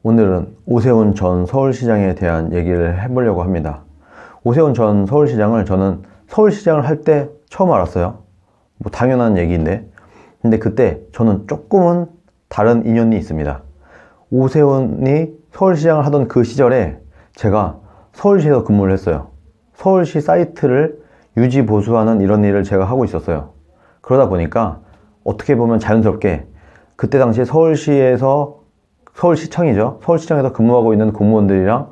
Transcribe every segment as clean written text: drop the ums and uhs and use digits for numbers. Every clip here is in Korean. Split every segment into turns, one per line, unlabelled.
오늘은 오세훈 전 서울시장에 대한 얘기를 해보려고 합니다. 오세훈 전 서울시장을 저는 서울시장을 할 때 처음 알았어요. 뭐 당연한 얘기인데. 근데 그때 저는 조금은 다른 인연이 있습니다. 오세훈이 서울시장을 하던 그 시절에 제가 서울시에서 근무를 했어요. 서울시 사이트를 유지 보수하는 이런 일을 제가 하고 있었어요. 그러다 보니까 어떻게 보면 자연스럽게 그때 당시에 서울시청이죠. 서울시청에서 근무하고 있는 공무원들이랑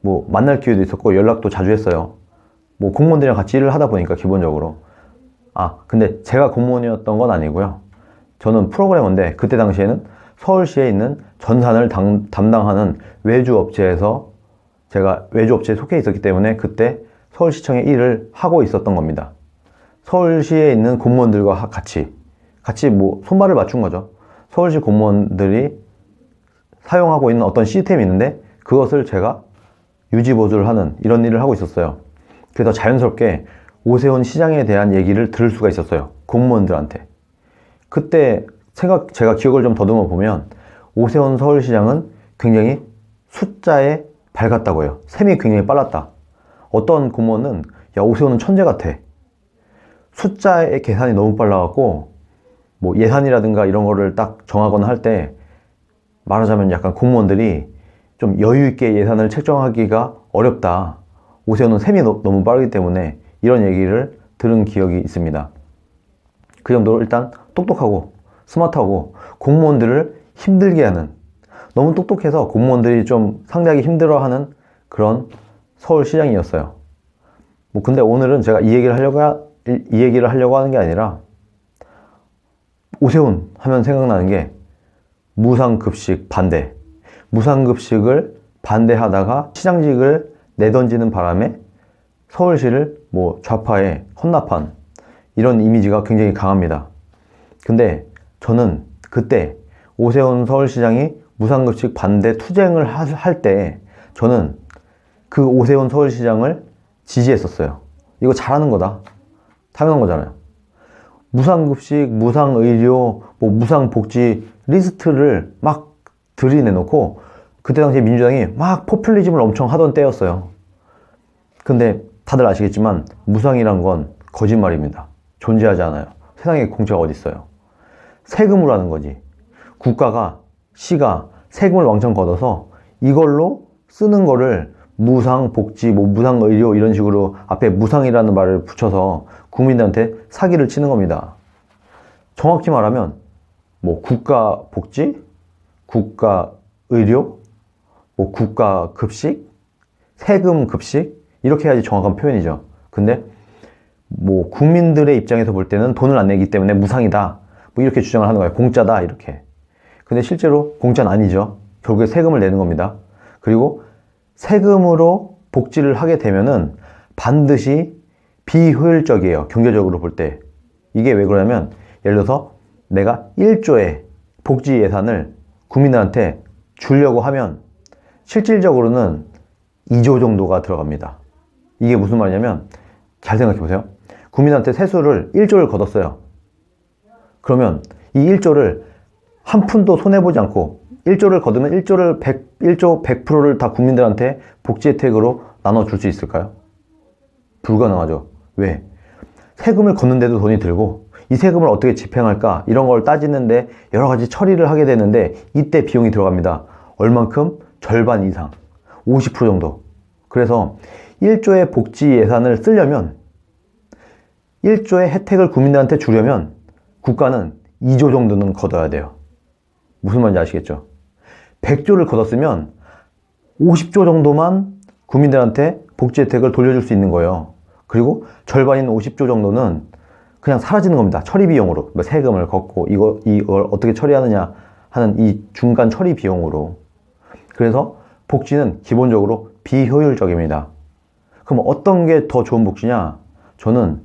뭐 만날 기회도 있었고 연락도 자주 했어요. 뭐 공무원들이랑 같이 일을 하다 보니까 기본적으로. 근데 제가 공무원이었던 건 아니고요. 저는 프로그래머인데 그때 당시에는 서울시에 있는 전산을 담당하는 외주업체에서 제가 외주업체에 속해 있었기 때문에 그때 서울시청의 일을 하고 있었던 겁니다. 서울시에 있는 공무원들과 같이 뭐 손발을 맞춘 거죠. 서울시 공무원들이 사용하고 있는 어떤 시스템이 있는데 그것을 제가 유지보수를 하는 이런 일을 하고 있었어요. 그래서 자연스럽게 오세훈 시장에 대한 얘기를 들을 수가 있었어요. 공무원들한테. 그때 제가 기억을 좀 더듬어 보면 오세훈 서울시장은 굉장히 숫자에 밝았다고 해요. 셈이 굉장히 빨랐다. 어떤 공무원은 야, 오세훈은 천재 같아. 숫자의 계산이 너무 빨라갖고 뭐 예산이라든가 이런 거를 딱 정하거나 할 때 말하자면 약간 공무원들이 좀 여유 있게 예산을 책정하기가 어렵다. 오세훈은 셈이 너무 빠르기 때문에 이런 얘기를 들은 기억이 있습니다. 그 정도로 일단 똑똑하고 스마트하고 공무원들을 힘들게 하는, 너무 똑똑해서 공무원들이 좀 상대하기 힘들어하는 그런 서울시장이었어요. 뭐 근데 오늘은 제가 이 얘기를 하려고 하는 게 아니라 오세훈 하면 생각나는 게 무상급식 반대. 무상급식을 반대하다가 시장직을 내던지는 바람에 서울시를 뭐 좌파에 헌납한 이런 이미지가 굉장히 강합니다. 근데 저는 그때 오세훈 서울시장이 무상급식 반대 투쟁을 할 때 저는 그 오세훈 서울시장을 지지했었어요. 이거 잘하는 거다. 당연한 거잖아요. 무상급식, 무상의료, 뭐 무상복지 리스트를 막 들이내놓고 그때 당시에 민주당이 막 포퓰리즘을 엄청 하던 때였어요. 근데 다들 아시겠지만 무상이란 건 거짓말입니다. 존재하지 않아요. 세상에 공짜가 어디 있어요. 세금으로 하는 거지. 시가 세금을 왕창 걷어서 이걸로 쓰는 거를 무상복지, 뭐 무상의료 이런 식으로 앞에 무상이라는 말을 붙여서 국민들한테 사기를 치는 겁니다. 정확히 말하면 뭐 국가복지, 국가의료, 뭐 국가급식, 세금급식 이렇게 해야지 정확한 표현이죠. 근데 뭐 국민들의 입장에서 볼 때는 돈을 안 내기 때문에 무상이다 뭐 이렇게 주장을 하는 거예요. 공짜다 이렇게. 근데 실제로 공짜는 아니죠. 결국에 세금을 내는 겁니다. 그리고 세금으로 복지를 하게 되면은 반드시 비효율적이에요. 경제적으로 볼 때. 이게 왜 그러냐면 예를 들어서 내가 1조의 복지 예산을 국민들한테 주려고 하면 실질적으로는 2조 정도가 들어갑니다. 이게 무슨 말이냐면 잘 생각해 보세요. 국민한테 세수를 1조를 걷었어요. 그러면 이 1조를 한 푼도 손해보지 않고 1조를 거두면 1조 100%를 다 국민들한테 복지 혜택으로 나눠줄 수 있을까요? 불가능하죠. 왜? 세금을 걷는데도 돈이 들고 이 세금을 어떻게 집행할까 이런 걸 따지는데 여러 가지 처리를 하게 되는데 이때 비용이 들어갑니다. 얼만큼? 절반 이상. 50% 정도. 그래서 1조의 복지 예산을 쓰려면 1조의 혜택을 국민들한테 주려면 국가는 2조 정도는 걷어야 돼요. 무슨 말인지 아시겠죠? 100조를 걷었으면 50조 정도만 국민들한테 복지 혜택을 돌려줄 수 있는 거예요. 그리고 절반인 50조 정도는 그냥 사라지는 겁니다. 처리 비용으로. 뭐 세금을 걷고 이걸 어떻게 처리하느냐 하는 이 중간 처리 비용으로. 그래서 복지는 기본적으로 비효율적입니다. 그럼 어떤 게 더 좋은 복지냐? 저는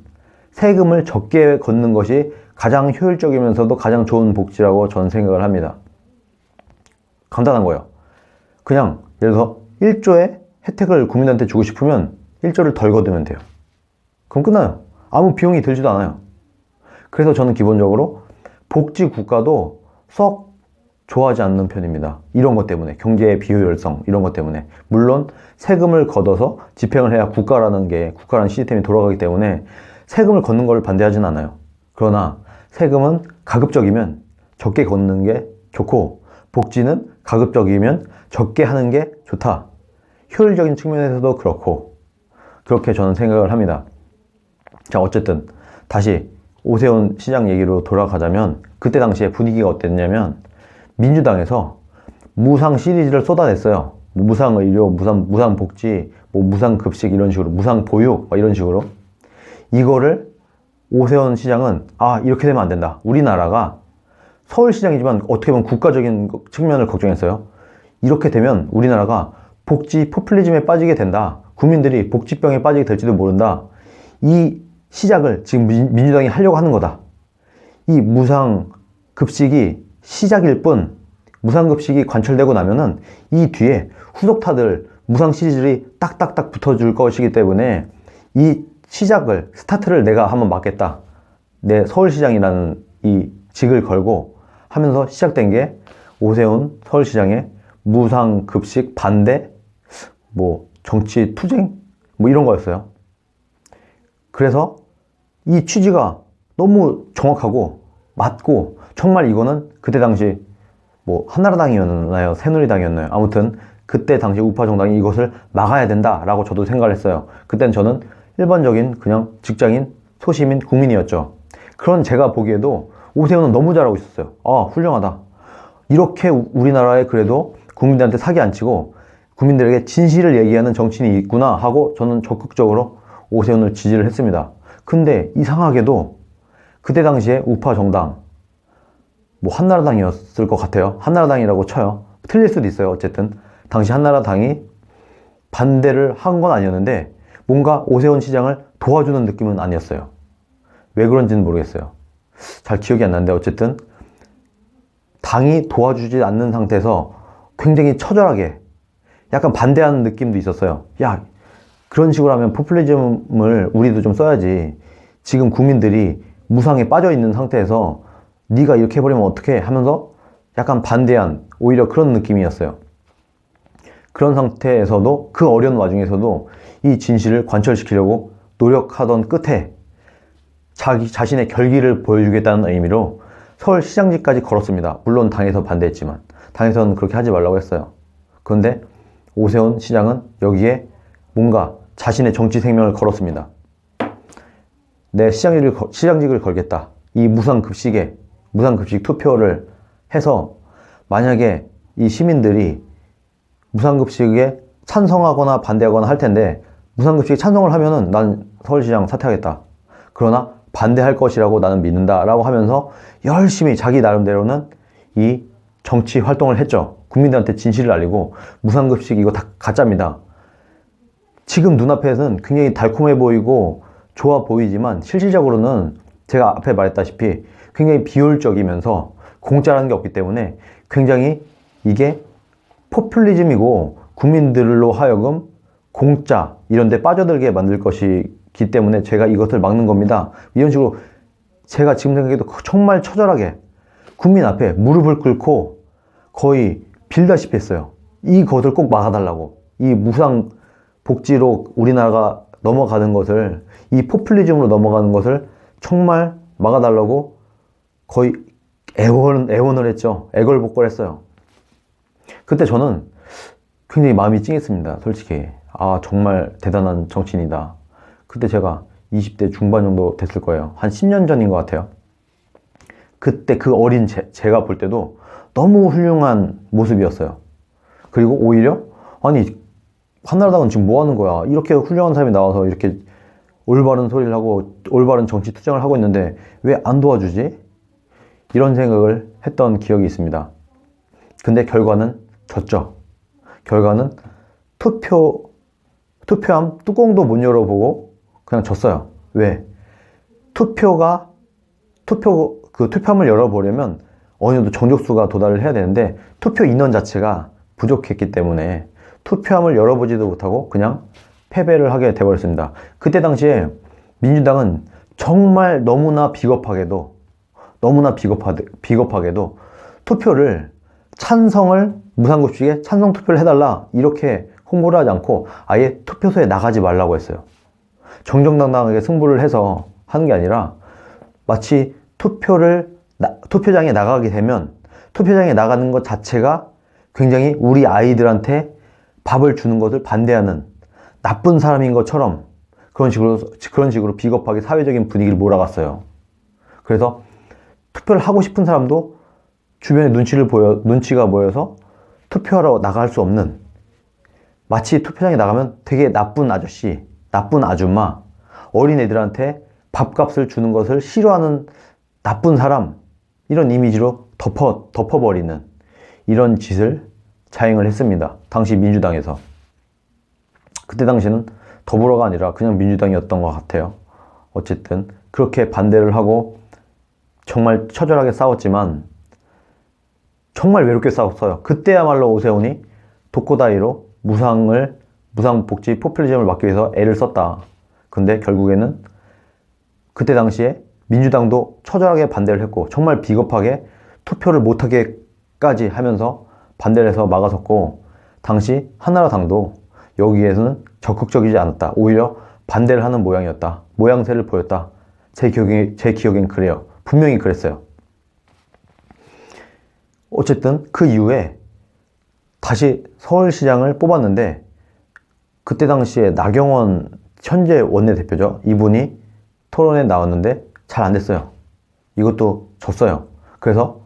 세금을 적게 걷는 것이 가장 효율적이면서도 가장 좋은 복지라고 저는 생각을 합니다. 간단한 거예요. 그냥 예를 들어서 1조의 혜택을 국민한테 주고 싶으면 1조를 덜 걷으면 돼요. 그럼 끝나요. 아무 비용이 들지도 않아요. 그래서 저는 기본적으로 복지 국가도 썩 좋아하지 않는 편입니다. 이런 것 때문에, 경제의 비효율성, 이런 것 때문에. 물론 세금을 걷어서 집행을 해야 국가라는 시스템이 돌아가기 때문에 세금을 걷는 걸 반대하진 않아요. 그러나 세금은 가급적이면 적게 걷는 게 좋고, 복지는 가급적이면 적게 하는 게 좋다. 효율적인 측면에서도 그렇고, 그렇게 저는 생각을 합니다. 자, 어쨌든 다시 오세훈 시장 얘기로 돌아가자면, 그때 당시에 분위기가 어땠냐면, 민주당에서 무상 시리즈를 쏟아냈어요. 무상 의료, 무상 복지, 무상 급식 이런 식으로, 무상 보육 이런 식으로. 이거를 오세훈 시장은 이렇게 되면 안 된다. 우리나라가 서울시장이지만 어떻게 보면 국가적인 측면을 걱정했어요. 이렇게 되면 우리나라가 복지 포퓰리즘에 빠지게 된다. 국민들이 복지병에 빠지게 될지도 모른다. 이 시작을 지금 민주당이 하려고 하는 거다. 이 무상 급식이 시작일 뿐, 무상급식이 관철되고 나면은 이 뒤에 후속타들 무상 시리즈들이 딱딱딱 붙어줄 것이기 때문에 이 시작을, 스타트를 내가 한번 막겠다. 내 서울시장이라는 이 직을 걸고 하면서 시작된 게 오세훈 서울시장의 무상급식 반대, 정치 투쟁? 이런 거였어요. 그래서 이 취지가 너무 정확하고 맞고, 정말 이거는 그때 당시 한나라당이었나요? 새누리당이었나요? 아무튼 그때 당시 우파 정당이 이것을 막아야 된다라고 저도 생각을 했어요. 그땐 저는 일반적인 그냥 직장인, 소시민, 국민이었죠. 그런 제가 보기에도 오세훈은 너무 잘하고 있었어요. 훌륭하다. 이렇게 우리나라에 그래도 국민들한테 사기 안 치고 국민들에게 진실을 얘기하는 정치인이 있구나 하고 저는 적극적으로 오세훈을 지지를 했습니다. 근데 이상하게도 그때 당시에 우파 정당, 한나라당이었을 것 같아요. 한나라당이라고 쳐요. 틀릴 수도 있어요. 어쨌든 당시 한나라당이 반대를 한 건 아니었는데 뭔가 오세훈 시장을 도와주는 느낌은 아니었어요. 왜 그런지는 모르겠어요. 잘 기억이 안 나는데 어쨌든 당이 도와주지 않는 상태에서 굉장히 처절하게 약간 반대하는 느낌도 있었어요. 야, 그런 식으로 하면 포퓰리즘을 우리도 좀 써야지. 지금 국민들이 무상에 빠져 있는 상태에서 네가 이렇게 해버리면 어떡해 하면서 약간 반대한, 오히려 그런 느낌이었어요. 그런 상태에서도, 그 어려운 와중에서도 이 진실을 관철시키려고 노력하던 끝에 자신의 결기를 보여주겠다는 의미로 서울시장직까지 걸었습니다. 물론 당에서 반대했지만, 당에서는 그렇게 하지 말라고 했어요. 그런데 오세훈 시장은 여기에 뭔가 자신의 정치 생명을 걸었습니다. 내 시장직을 걸겠다. 이 무상급식 투표를 해서 만약에 이 시민들이 무상급식에 찬성하거나 반대하거나 할 텐데, 무상급식에 찬성을 하면은 난 서울시장 사퇴하겠다. 그러나 반대할 것이라고 나는 믿는다 라고 하면서 열심히 자기 나름대로는 이 정치 활동을 했죠. 국민들한테 진실을 알리고, 무상급식 이거 다 가짜입니다. 지금 눈앞에는 굉장히 달콤해 보이고 좋아 보이지만 실질적으로는 제가 앞에 말했다시피 굉장히 비효율적이면서 공짜라는 게 없기 때문에 굉장히 이게 포퓰리즘이고 국민들로 하여금 공짜 이런 데 빠져들게 만들 것이기 때문에 제가 이것을 막는 겁니다. 이런 식으로 제가 지금 생각해도 정말 처절하게 국민 앞에 무릎을 꿇고 거의 빌다시피 했어요. 이것을 꼭 막아달라고. 이 무상 복지로 우리나라가 넘어가는 것을, 이 포퓰리즘으로 넘어가는 것을 정말 막아달라고 거의 애원을 했죠. 애걸복걸했어요. 그때 저는 굉장히 마음이 찡했습니다. 솔직히. 정말 대단한 정치인이다. 그때 제가 20대 중반 정도 됐을 거예요. 한 10년 전인 것 같아요. 그때 그 어린 제가 볼 때도 너무 훌륭한 모습이었어요. 그리고 오히려 한나라당은 지금 뭐 하는 거야? 이렇게 훌륭한 사람이 나와서 이렇게 올바른 소리를 하고 올바른 정치 투쟁을 하고 있는데 왜 안 도와주지? 이런 생각을 했던 기억이 있습니다. 근데 결과는 졌죠. 결과는 투표함 뚜껑도 못 열어보고 그냥 졌어요. 왜? 투표함을 열어보려면 어느 정도 정족수가 도달을 해야 되는데 투표 인원 자체가 부족했기 때문에 투표함을 열어보지도 못하고 그냥 패배를 하게 돼버렸습니다. 그때 당시에 민주당은 정말 너무나 비겁하게도 투표를 찬성을 무상급식에 찬성 투표를 해달라 이렇게 홍보를 하지 않고 아예 투표소에 나가지 말라고 했어요. 정정당당하게 승부를 해서 하는 게 아니라 마치 투표장에 나가게 되면 투표장에 나가는 것 자체가 굉장히 우리 아이들한테 밥을 주는 것을 반대하는 나쁜 사람인 것처럼 그런 식으로 비겁하게 사회적인 분위기를 몰아갔어요. 그래서 투표를 하고 싶은 사람도 주변에 눈치가 보여서 투표하러 나갈 수 없는, 마치 투표장에 나가면 되게 나쁜 아저씨, 나쁜 아줌마, 어린애들한테 밥값을 주는 것을 싫어하는 나쁜 사람, 이런 이미지로 덮어버리는 이런 짓을 자행을 했습니다. 당시 민주당에서. 그때 당시는 더불어가 아니라 그냥 민주당이었던 것 같아요. 어쨌든 그렇게 반대를 하고 정말 처절하게 싸웠지만 정말 외롭게 싸웠어요. 그때야말로 오세훈이 독고다이로 무상복지 포퓰리즘을 막기 위해서 애를 썼다. 근데 결국에는 그때 당시에 민주당도 처절하게 반대를 했고 정말 비겁하게 투표를 못하게까지 하면서 반대를 해서 막아섰고, 당시 한나라당도 여기에서는 적극적이지 않았다. 오히려 반대를 하는 모양이었다. 모양새를 보였다. 제 기억엔 그래요. 분명히 그랬어요. 어쨌든 그 이후에 다시 서울시장을 뽑았는데 그때 당시에 나경원 현재 원내대표죠. 이분이 토론에 나왔는데 잘 안 됐어요. 이것도 졌어요. 그래서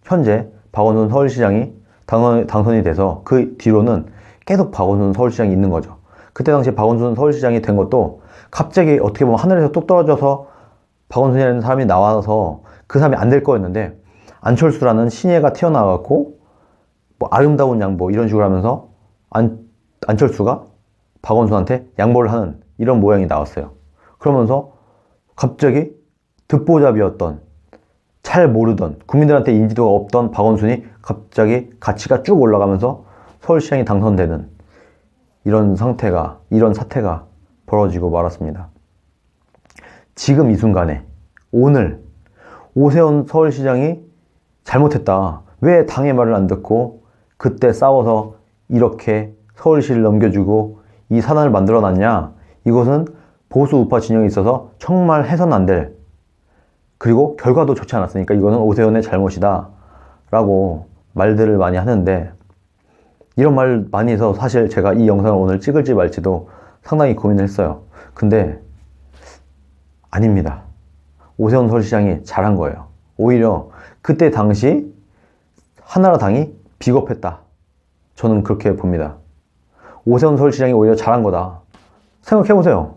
현재 박원순 서울시장이 당선이 돼서 그 뒤로는 계속 박원순 서울시장이 있는 거죠. 그때 당시 박원순 서울시장이 된 것도 갑자기 어떻게 보면 하늘에서 뚝 떨어져서 박원순이라는 사람이 나와서 그 사람이 안 될 거였는데 안철수라는 신예가 튀어나왔고 뭐 아름다운 양보 이런 식으로 하면서 안철수가 박원순한테 양보를 하는 이런 모양이 나왔어요. 그러면서 갑자기 듣보잡이었던, 잘 모르던, 국민들한테 인지도가 없던 박원순이 갑자기 가치가 쭉 올라가면서 서울시장이 당선되는 이런 사태가 벌어지고 말았습니다. 지금 이 순간에 오늘 오세훈 서울시장이 잘못했다. 왜 당의 말을 안 듣고 그때 싸워서 이렇게 서울시를 넘겨주고 이 사단을 만들어놨냐. 이것은 보수 우파 진영에 있어서 정말 해서는 안 될, 그리고 결과도 좋지 않았으니까 이거는 오세훈의 잘못이다 라고 말들을 많이 하는데, 이런 말 많이 해서 사실 제가 이 영상을 오늘 찍을지 말지도 상당히 고민을 했어요. 근데 아닙니다. 오세훈 서울시장이 잘한 거예요. 오히려 그때 당시 한나라당이 비겁했다. 저는 그렇게 봅니다. 오세훈 서울시장이 오히려 잘한 거다. 생각해보세요.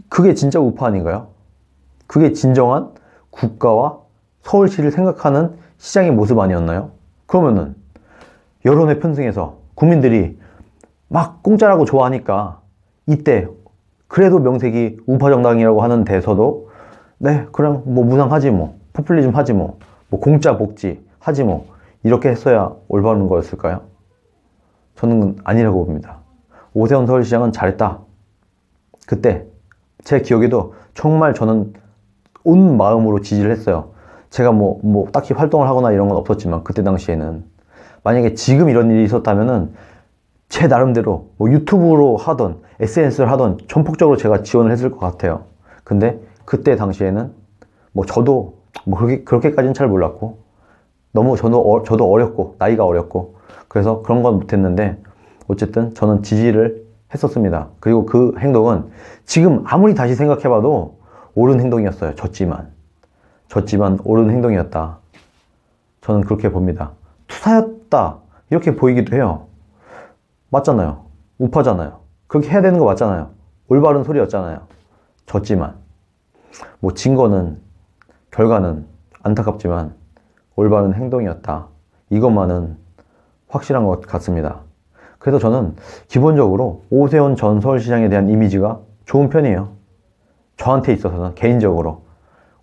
그게 진짜 우파 아닌가요? 그게 진정한 국가와 서울시를 생각하는 시장의 모습 아니었나요? 그러면은 여론에 편승해서 국민들이 막 공짜라고 좋아하니까 이때 그래도 명색이 우파 정당이라고 하는 데서도 네 그냥 뭐 무상하지 뭐 포퓰리즘 하지 뭐 공짜 복지 하지 뭐 이렇게 했어야 올바른 거였을까요? 저는 아니라고 봅니다. 오세훈 서울시장은 잘했다. 그때 제 기억에도 정말 저는 온 마음으로 지지를 했어요. 제가 뭐 딱히 활동을 하거나 이런 건 없었지만 그때 당시에는 만약에 지금 이런 일이 있었다면은 제 나름대로 뭐 유튜브로 하던 SNS를 하던 전폭적으로 제가 지원을 했을 것 같아요. 근데 그때 당시에는 뭐 저도 뭐 그렇게까지는 잘 몰랐고 저도 어렸고 나이가 어렸고 그래서 그런 건 못했는데 어쨌든 저는 지지를 했었습니다. 그리고 그 행동은 지금 아무리 다시 생각해봐도 옳은 행동이었어요. 졌지만 옳은 행동이었다. 저는 그렇게 봅니다. 투사였다 이렇게 보이기도 해요. 맞잖아요. 우파잖아요. 그렇게 해야 되는 거 맞잖아요. 올바른 소리였잖아요. 졌지만 뭐 결과는 안타깝지만 올바른 행동이었다. 이것만은 확실한 것 같습니다. 그래서 저는 기본적으로 오세훈 전 서울시장에 대한 이미지가 좋은 편이에요. 저한테 있어서는 개인적으로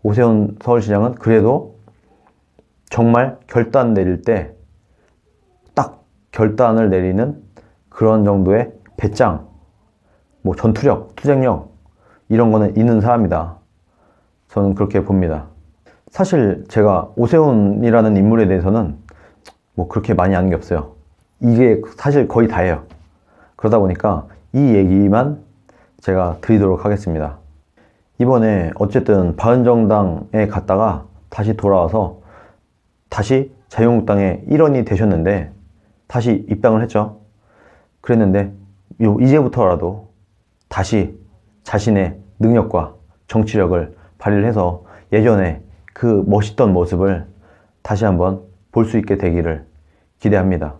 오세훈 서울시장은 그래도 정말 결단 내릴 때 딱 결단을 내리는 그런 정도의 배짱, 뭐 전투력, 투쟁력 이런 거는 있는 사람이다. 저는 그렇게 봅니다. 사실 제가 오세훈이라는 인물에 대해서는 뭐 그렇게 많이 아는 게 없어요. 이게 사실 거의 다예요. 그러다 보니까 이 얘기만 제가 드리도록 하겠습니다. 이번에 어쨌든 바른정당에 갔다가 다시 돌아와서 다시 자유한국당의 일원이 되셨는데 다시 입당을 했죠. 그랬는데 이제부터라도 다시 자신의 능력과 정치력을 발휘를 해서 예전에 그 멋있던 모습을 다시 한번 볼 수 있게 되기를 기대합니다.